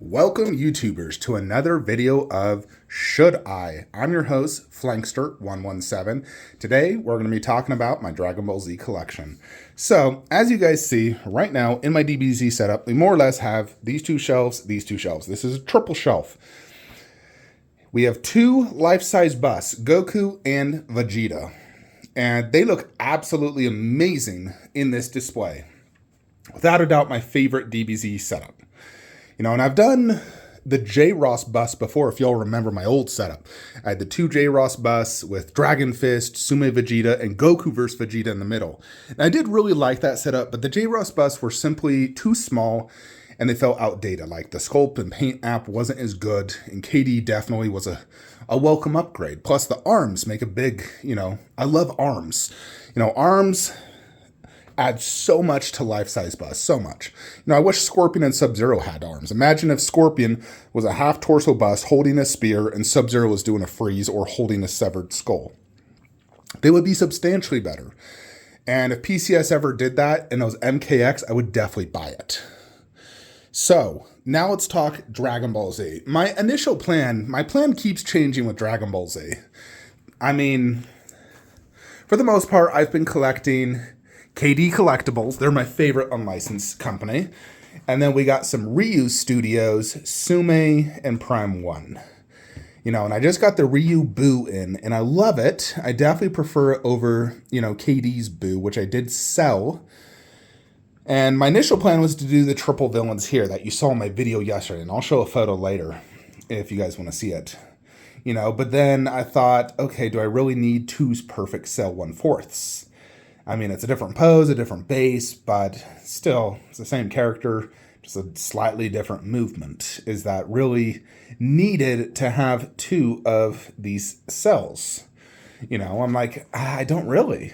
Welcome YouTubers to another video of Should I? I'm your host, Flankster117. Today we're going to be talking about my Dragon Ball Z collection. So as you guys see right now in my DBZ setup, we more or less have these two shelves. This is a triple shelf. We have two life-size busts, Goku and Vegeta. And they look absolutely amazing in this display. Without a doubt, my favorite DBZ setup. You know, and I've done the J. Ross bust before, if y'all remember my old setup. I had the two J. Ross busts with Dragon Fist, Sume Vegeta, and Goku vs. Vegeta in the middle. And I did really like that setup, but the J. Ross busts were simply too small and they felt outdated. Like the sculpt and paint app wasn't as good, and KD definitely was a welcome upgrade. Plus the arms make a big, I love arms. Arms add so much to Life Size Bust, so much. I wish Scorpion and Sub-Zero had arms. Imagine if Scorpion was a half torso bust holding a spear and Sub-Zero was doing a freeze or holding a severed skull. They would be substantially better. And if PCS ever did that and it was MKX, I would definitely buy it. So now let's talk Dragon Ball Z. My plan keeps changing with Dragon Ball Z. I mean, for the most part, I've been collecting KD Collectibles. They're my favorite unlicensed company. And then we got some Ryu Studios, Sume, and Prime 1. And I just got the Ryu Boo in, and I love it. I definitely prefer it over, KD's Boo, which I did sell. And my initial plan was to do the triple villains here that you saw in my video yesterday, and I'll show a photo later if you guys want to see it. But then I thought, okay, do I really need two perfect cell 1/4? I mean, it's a different pose, a different base, but still, it's the same character, just a slightly different movement. Is that really needed to have two of these cells? I'm like, I don't really.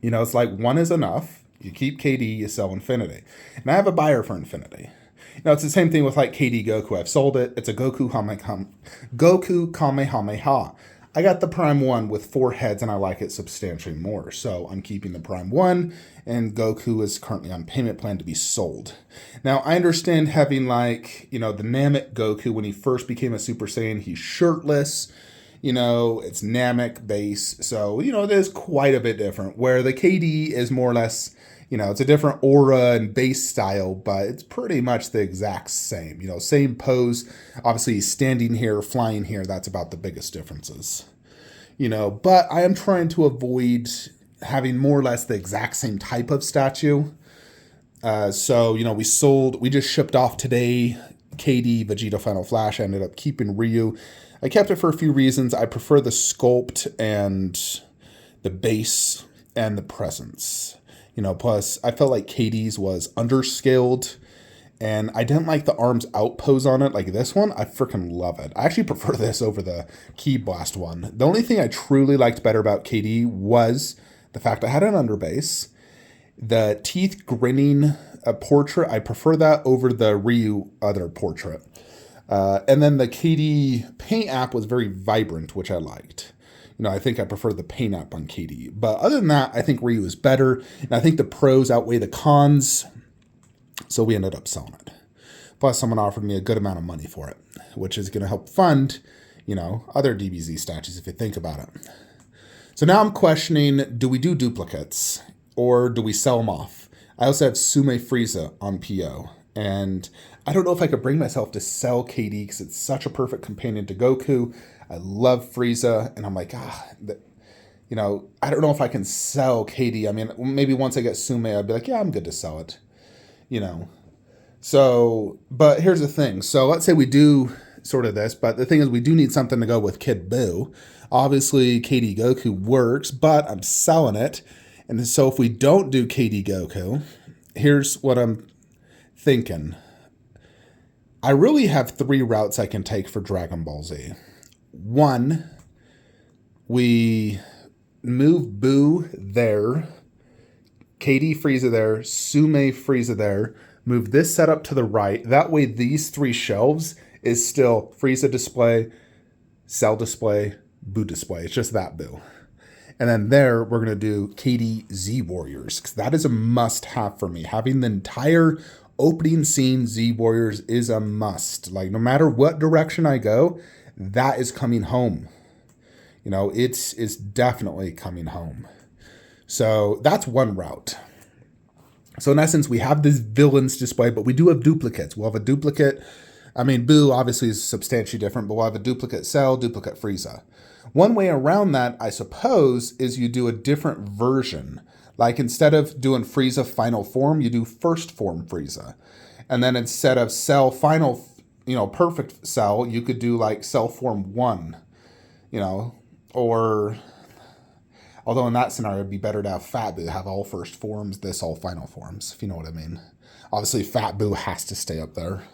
It's like one is enough. You keep KD, you sell Infinity. And I have a buyer for Infinity. It's the same thing with like KD Goku. I've sold it. It's a Goku Kamehameha. I got the Prime 1 with 4 heads, and I like it substantially more. So I'm keeping the Prime 1, and Goku is currently on payment plan to be sold. Now, I understand having the Namek Goku, when he first became a Super Saiyan, he's shirtless. It's Namek base. So, it is quite a bit different. Where the KD is more or less, it's a different aura and base style, but it's pretty much the exact same. Same pose. Obviously, he's standing here, flying here. That's about the biggest differences. But I am trying to avoid having more or less the exact same type of statue. So, we just shipped off today KD Vegeta Final Flash. I ended up keeping Ryu. I kept it for a few reasons. I prefer the sculpt and the base and the presence. Plus I felt like KD's was underscaled, and I didn't like the arms out pose on it. Like this one, I freaking love it. I actually prefer this over the Ki Blast one. The only thing I truly liked better about KD was the fact I had an underbase. The teeth grinning portrait, I prefer that over the Ryu other portrait. And then the KD paint app was very vibrant, which I liked. I think I prefer the paint app on KD. But other than that, I think Ryu is better. And I think the pros outweigh the cons. So we ended up selling it. Plus, someone offered me a good amount of money for it, which is going to help fund, other DBZ statues if you think about it. So now I'm questioning, do we do duplicates or do we sell them off? I also have Sume Frieza on PO. And I don't know if I could bring myself to sell KD because it's such a perfect companion to Goku. I love Frieza, and I'm like, I don't know if I can sell KD. I mean, maybe once I get Sume, I'd be like, yeah, I'm good to sell it. So, but here's the thing. So let's say we do sort of this, but the thing is we do need something to go with Kid Buu. Obviously, KD Goku works, but I'm selling it. And so if we don't do KD Goku, here's what I'm thinking. I really have 3 routes I can take for Dragon Ball Z. 1, we move Boo there, KD Frieza there, Sume Frieza there, move this setup to the right. That way these 3 shelves is still Frieza display, Cell display, Boo display. It's just that Boo. And then there, we're going to do KD Z Warriors, because that is a must-have for me. Having the entire opening scene Z Warriors is a must. Like, no matter what direction I go, that is coming home. You know, it's definitely coming home. So that's one route. So in essence, we have this villains display, but we do have duplicates. We'll have a duplicate. I mean, Boo obviously is substantially different, but we'll have a duplicate Cell, duplicate Frieza. One way around that, I suppose, is you do a different version. Like, instead of doing Frieza final form, you do first form Frieza. And then instead of Cell final, perfect Cell, you could do like Cell form 1, or... Although in that scenario, it'd be better to have Fat Boo have all first forms, this all final forms, if you know what I mean. Obviously, Fat Boo has to stay up there.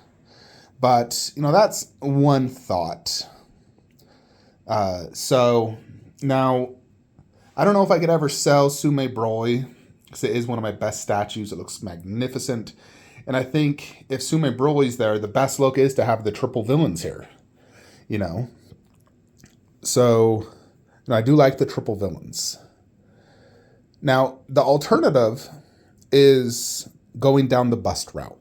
But, that's one thought. So, now, I don't know if I could ever sell Sume Broly, because it is one of my best statues. It looks magnificent. And I think if Sume Broly's there, the best look is to have the triple villains here. So... I do like the triple villains. Now, the alternative is going down the bust route.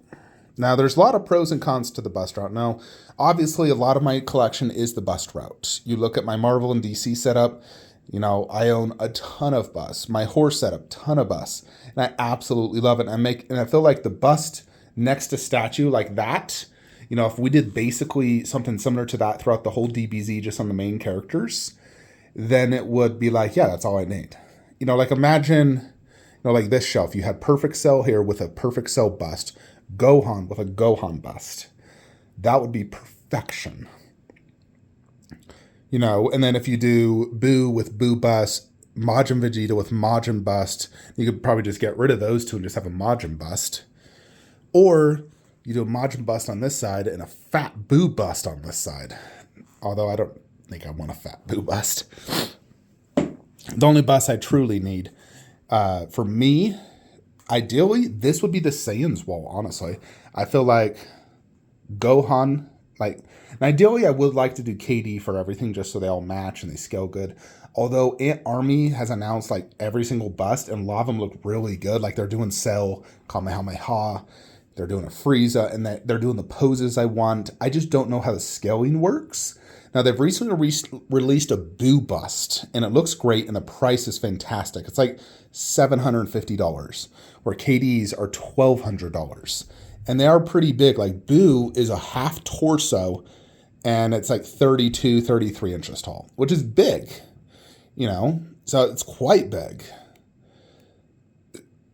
Now, there's a lot of pros and cons to the bust route. Now, obviously, a lot of my collection is the bust route. You look at my Marvel and DC setup, I own a ton of busts. My horse setup, ton of busts. And I absolutely love it. And I feel like the bust next to statue like that, if we did basically something similar to that throughout the whole DBZ just on the main characters, then it would be like, yeah, that's all I need. Like imagine, like this shelf. You had perfect Cell here with a perfect Cell bust. Gohan with a Gohan bust. That would be perfection. And then if you do Boo with Boo bust, Majin Vegeta with Majin bust, you could probably just get rid of those two and just have a Majin bust. Or you do a Majin bust on this side and a fat Boo bust on this side. Although I don't think I want a fat Boo bust. The only bust I truly need, for me, ideally, this would be the Saiyan's wall, honestly. I feel like Gohan, and ideally I would like to do KD for everything just so they all match and they scale good. Although Ant Army has announced every single bust and a lot of them look really good. Like they're doing Cell, Kamehameha, they're doing a Frieza, and they're doing the poses I want. I just don't know how the scaling works. Now, they've recently released a Boo bust, and it looks great, and the price is fantastic. It's like $750, where KDs are $1,200. And they are pretty big. Like, Boo is a half torso, and it's like 32, 33 inches tall, which is big, So it's quite big.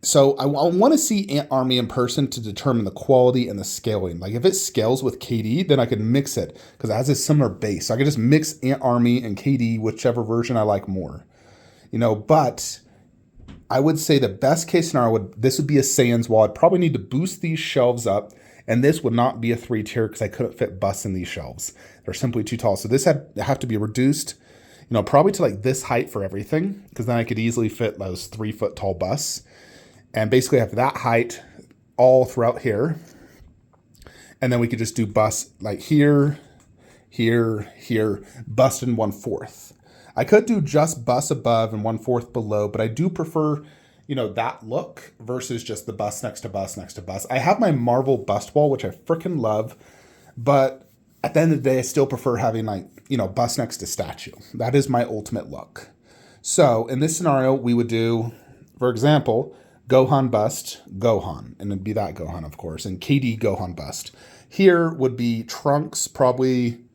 So I want to see Ant Army in person to determine the quality and the scaling. Like if it scales with KD, then I could mix it because it has a similar base. So I could just mix Ant Army and KD, whichever version I like more. But I would say the best case scenario this would be a Saiyan's wall. I'd probably need to boost these shelves up, and this would not be a 3-tier because I couldn't fit busts in these shelves. They're simply too tall. So this have to be reduced, probably to this height for everything, because then I could easily fit those 3-foot tall busts. And basically have that height all throughout here. And then we could just do busts here, here, here, bust in 1/4. I could do just bust above and 1/4 below, but I do prefer, that look versus just the bust next to bust next to bust. I have my Marvel bust wall, which I freaking love, but at the end of the day, I still prefer having bust next to statue. That is my ultimate look. So in this scenario, we would do, for example, Gohan bust, Gohan, and it'd be that Gohan, of course, and KD Gohan bust. Here would be Trunks, probably,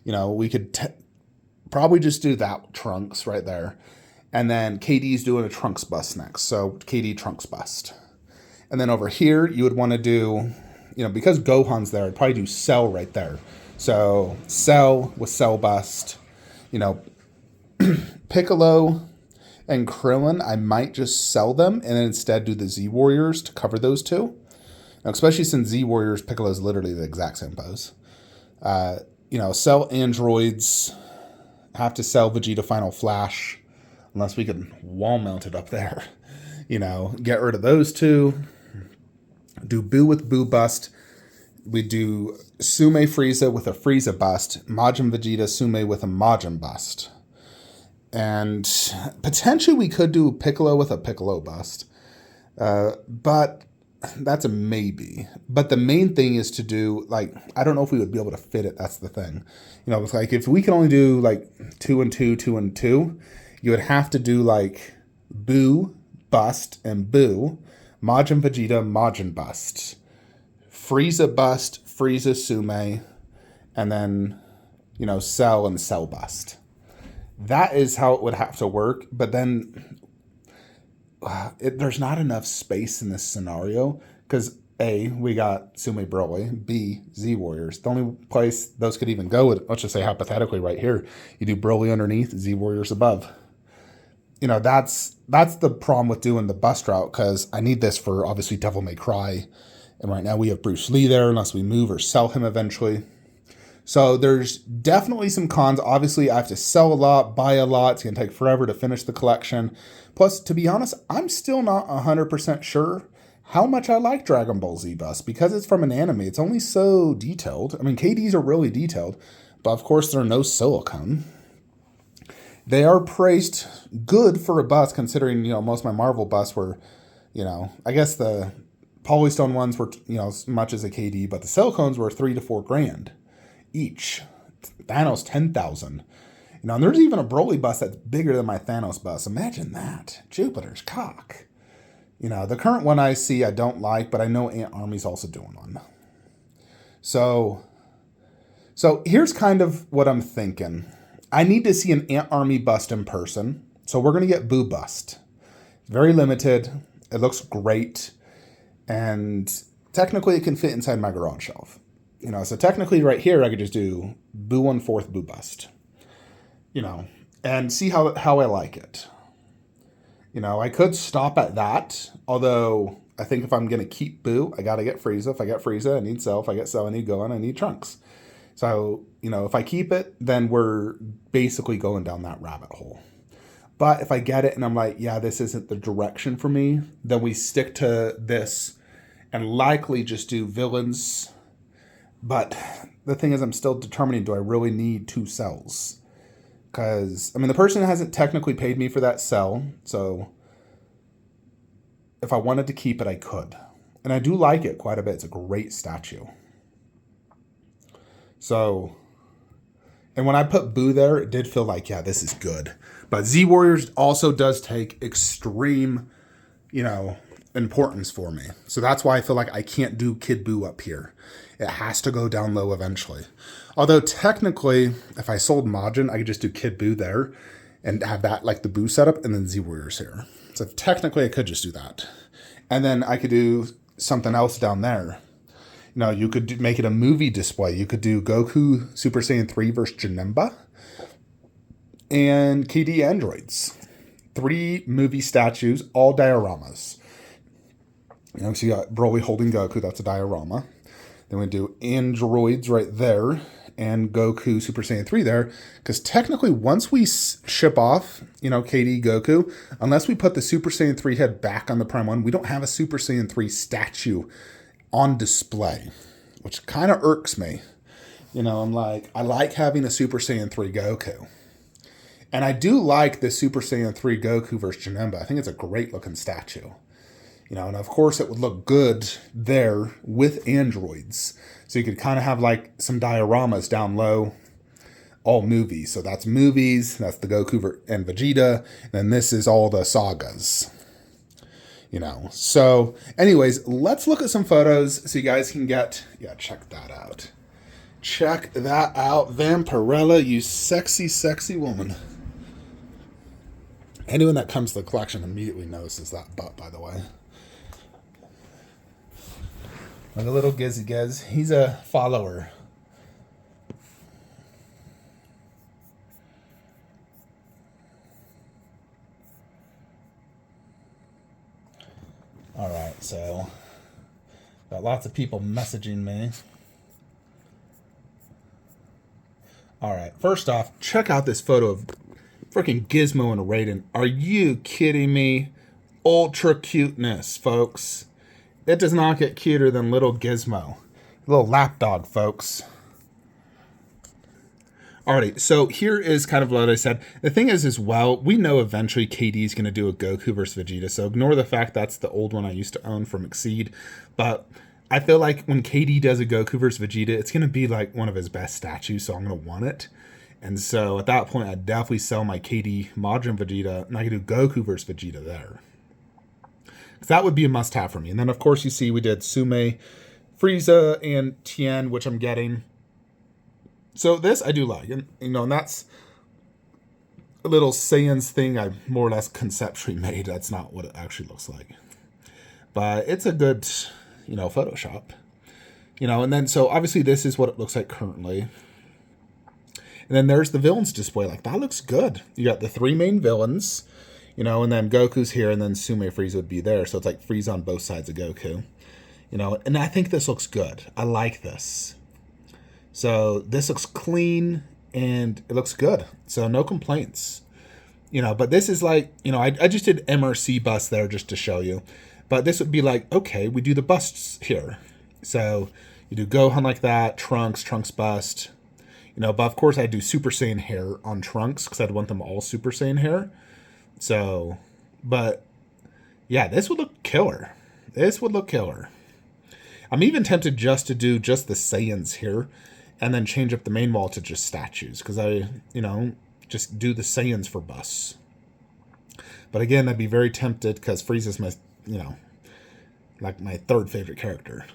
we could probably just do that Trunks right there. And then KD's doing a Trunks bust next, so KD Trunks bust. And then over here, you would want to do, because Gohan's there, I'd probably do Cell right there. So Cell with Cell bust, Piccolo and Krillin, I might just sell them and then instead do the Z Warriors to cover those two. Now, especially since Z Warriors, Piccolo is literally the exact same pose. Sell androids, have to sell Vegeta Final Flash, unless we can wall mount it up there. Get rid of those two. Do Boo with Boo bust. We do Sume Frieza with a Frieza bust. Majin Vegeta Sume with a Majin bust. And potentially we could do Piccolo with a Piccolo bust. But that's a maybe. But the main thing is to do, like, I don't know if we would be able to fit it. That's the thing. You know, it's like if we can only do like 2 and 2, 2 and 2, you would have to do like Boo, Bust, and Boo, Majin Vegeta, Majin Bust, Frieza Bust, Frieza Sume, and then, you know, Cell and Cell Bust. That is how it would have to work. But then there's not enough space in this scenario because A, we got Sume Broly, B, Z Warriors. The only place those could even go with, let's just say hypothetically right here, you do Broly underneath, Z Warriors above. You know, that's the problem with doing the bust route, because I need this for obviously Devil May Cry. And right now we have Bruce Lee there unless we move or sell him eventually. So there's definitely some cons. Obviously, I have to sell a lot, buy a lot. It's going to take forever to finish the collection. Plus, to be honest, I'm still not 100% sure how much I like Dragon Ball Z Bust. Because it's from an anime, it's only so detailed. I mean, KDs are really detailed, but of course, there are no silicone. They are priced good for a bust, considering, you know, most of my Marvel busts were, you know, I guess the Polystone ones were, you know, as much as a KD, but the silicones were $3,000 to $4,000 each. Thanos 10,000. You know, and there's even a Broly bust that's bigger than my Thanos bust. Imagine that. Jupiter's cock. You know, the current one I see I don't like, but I know Ant Army's also doing one. So here's kind of what I'm thinking. I need to see an Ant Army bust in person. So we're going to get Boo Bust. Very limited. It looks great. And technically it can fit inside my garage shelf. You know, so technically right here I could just do Boo 1/4 Boo Bust. You know, and see how I like it. You know, I could stop at that. Although I think if I'm going to keep Boo, I got to get Frieza. If I get Frieza, I need Cell. If I get Cell, I need Gohan. I need Trunks. So, you know, if I keep it, then we're basically going down that rabbit hole. But if I get it and I'm like, yeah, this isn't the direction for me, then we stick to this and likely just do villains. But the thing is, I'm still determining, do I really need 2 cells? Because, I mean, the person hasn't technically paid me for that cell. So if I wanted to keep it, I could. And I do like it quite a bit. It's a great statue. So, and when I put Boo there, it did feel like, yeah, this is good. But Z Warriors also does take extreme, you know, importance for me. So that's why I feel like I can't do Kid Boo up here. It has to go down low eventually. Although technically, if I sold Majin, I could just do Kid Boo there and have that like the Boo setup and then Z Warriors here. So technically I could just do that. And then I could do something else down there. You know, you could make it a movie display. You could do Goku Super Saiyan 3 versus Janemba and KD androids. 3 movie statues, all dioramas. You know, so you got Broly holding Goku, that's a diorama. Then we do androids right there and Goku Super Saiyan 3 there. Because technically, once we ship off, you know, KD Goku, unless we put the Super Saiyan 3 head back on the Prime 1, we don't have a Super Saiyan 3 statue on display, which kind of irks me. You know, I'm like, I like having a Super Saiyan 3 Goku. And I do like the Super Saiyan 3 Goku versus Janemba. I think it's a great looking statue. You know, and of course it would look good there with androids. So you could kind of have like some dioramas down low, all movies. So that's movies, that's the Goku and Vegeta, and then this is all the sagas. You know, so anyways, let's look at some photos so you guys can get, yeah, check that out. Check that out, Vampirella, you sexy, sexy woman. Anyone that comes to the collection immediately notices that butt, by the way. Like a little Gizzy Giz. He's a follower. All right, so got lots of people messaging me. All right, first off, check out this photo of freaking Gizmo and Raiden. Are you kidding me? Ultra cuteness, folks. It does not get cuter than little Gizmo. Little lapdog, folks. Alrighty, so here is kind of what I said. The thing is, as well, we know eventually KD is going to do a Goku versus Vegeta, so ignore the fact that's the old one I used to own from Exceed. But I feel like when KD does a Goku versus Vegeta, it's going to be like one of his best statues, so I'm going to want it. And so at that point, I'd definitely sell my KD Majin Vegeta, and I could do Goku versus Vegeta there. Because that would be a must-have for me. And then, of course, you see we did Sume, Frieza, and Tien, which I'm getting. So this I do like, and and that's a little Saiyans thing I more or less conceptually made. That's not what it actually looks like, but it's a good, Photoshop, and then so obviously this is what it looks like currently. And then there's the villains display. Like, that looks good. You got the 3 main villains, and then Goku's here, and then Sume Frieza would be there. So it's like Frieza on both sides of Goku, and I think this looks good. I like this. So this looks clean and it looks good. So no complaints, but this is like, I just did MRC bust there just to show you, but this would be like, okay, we do the busts here. So you do Gohan like that, Trunks bust, but of course I do Super Saiyan hair on Trunks because I'd want them all Super Saiyan hair. So, but yeah, this would look killer. I'm even tempted just to do just the Saiyans here, and then change up the main wall to just statues, because I, just do the Saiyans for busts. But again, I'd be very tempted because Frieza's my, like my 3rd favorite character.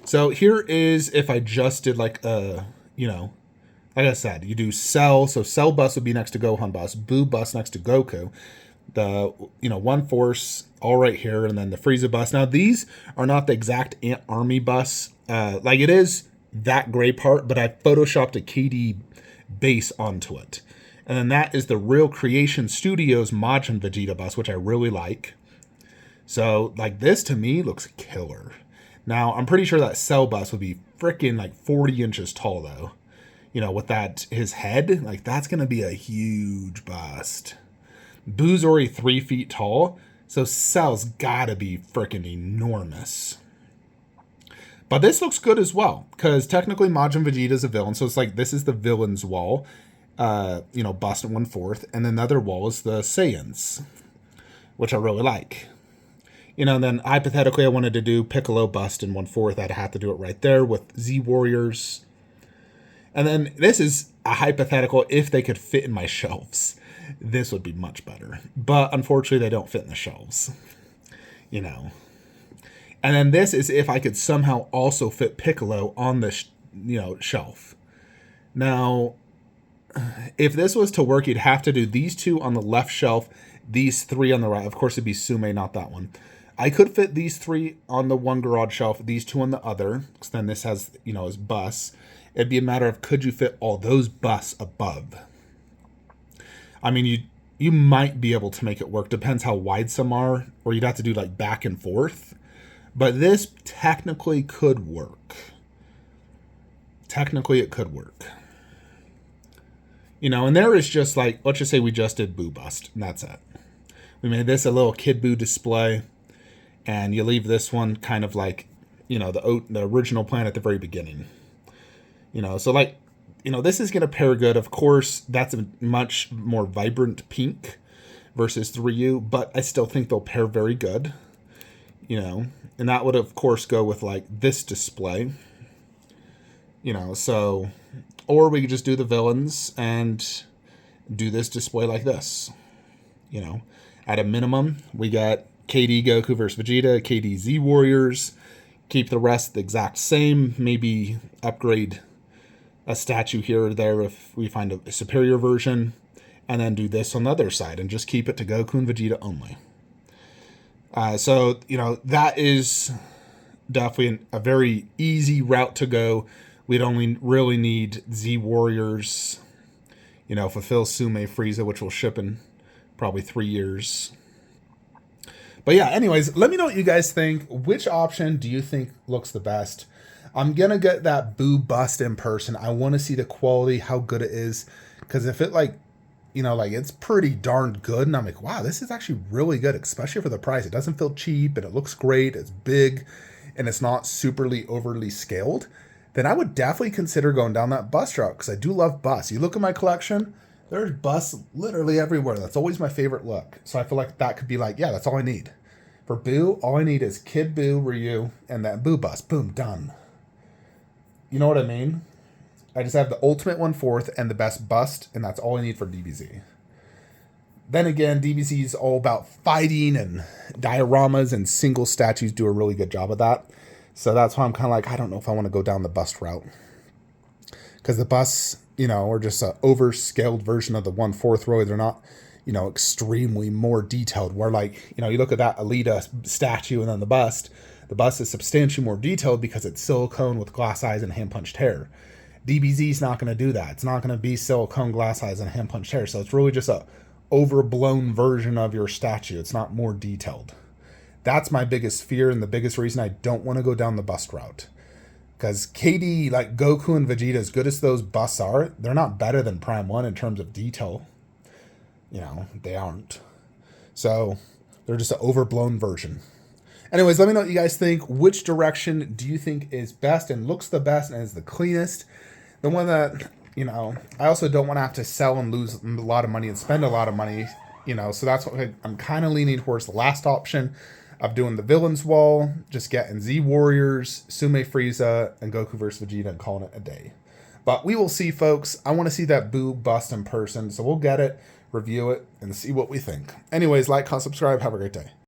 So here is if I just did like like I said, you do Cell. So Cell bust would be next to Gohan bust, Boo bust next to Goku. The, One Force all right here, and then the Frieza bust. Now these are not the exact Ant Army busts. Like it is that gray part, but I photoshopped a KD base onto it. And then that is the Real Creation Studios Majin Vegeta bus, which I really like. So like this to me looks killer. Now I'm pretty sure that Cell bus would be freaking like 40 inches tall though. With that, his head, like that's going to be a huge bust. Boo's already 3 feet tall, so Cell's gotta be freaking enormous. But this looks good as well, because technically Majin Vegeta is a villain, so it's like this is the villain's wall, bust at 1/4, and then the other wall is the Saiyans, which I really like. And then hypothetically I wanted to do Piccolo bust in 1/4, I'd have to do it right there with Z Warriors. And then this is a hypothetical if they could fit in my shelves. This would be much better. But unfortunately they don't fit in the shelves, And then this is if I could somehow also fit Piccolo on the, shelf. Now, if this was to work, you'd have to do these 2 on the left shelf, these 3 on the right. Of course, it'd be Sume, not that one. I could fit these 3 on the one garage shelf, these 2 on the other, because then this has, his busts. It'd be a matter of could you fit all those busts above? I mean, you might be able to make it work. Depends how wide some are, or you'd have to do like back and forth. But this technically could work. Technically, it could work. And there is just like, let's just say we just did Boo bust, and that's it. We made this a little Kid Boo display, and you leave this one kind of like, the original plan at the very beginning. So like, this is going to pair good. Of course, that's a much more vibrant pink versus 3U, but I still think they'll pair very good. And that would, of course, go with, like, this display. So... Or we could just do the villains and do this display like this. At a minimum, we got KD Goku versus Vegeta, KD Z Warriors. Keep the rest the exact same. Maybe upgrade a statue here or there if we find a superior version. And then do this on the other side and just keep it to Goku and Vegeta only. So, that is definitely a very easy route to go. We'd only really need Z Warriors, fulfill Sume Frieza, which will ship in probably 3 years. But yeah, anyways, let me know what you guys think. Which option do you think looks the best? I'm going to get that Boo bust in person. I want to see the quality, how good it is. Because if it it's pretty darn good. And I'm like, wow, this is actually really good, especially for the price. It doesn't feel cheap and it looks great. It's big and it's not superly overly scaled. then I would definitely consider going down that bust route because I do love busts. You look at my collection, there's busts literally everywhere. That's always my favorite look. So I feel like that could be like, yeah, that's all I need. For Boo, all I need is Kid Boo, Ryu, and that Boo bust. Boom, done. You know what I mean? I just have the ultimate 1/4 and the best bust, and that's all I need for DBZ. Then again, DBZ is all about fighting, and dioramas and single statues do a really good job of that. So that's why I'm kind of like, I don't know if I want to go down the bust route. Because the busts, are just an overscaled version of the 1/4 row. They're not, extremely more detailed. Where you look at that Alita statue and then the bust is substantially more detailed because it's silicone with glass eyes and hand-punched hair. DBZ is not going to do that. It's not going to be silicone, glass eyes, and hand-punched hair. So it's really just a overblown version of your statue. It's not more detailed. That's my biggest fear and the biggest reason I don't want to go down the bust route. Because KD, like Goku and Vegeta, as good as those busts are, they're not better than Prime 1 in terms of detail. They aren't. So they're just an overblown version. Anyways, let me know what you guys think. Which direction do you think is best and looks the best and is the cleanest? The one that, I also don't want to have to sell and lose a lot of money and spend a lot of money, so that's what I'm kind of leaning towards the last option of doing the villains wall, just getting Z Warriors, Sume Frieza, and Goku vs. Vegeta and calling it a day. But we will see, folks. I want to see that Boo bust in person, so we'll get it, review it, and see what we think. Anyways, like, comment, subscribe. Have a great day.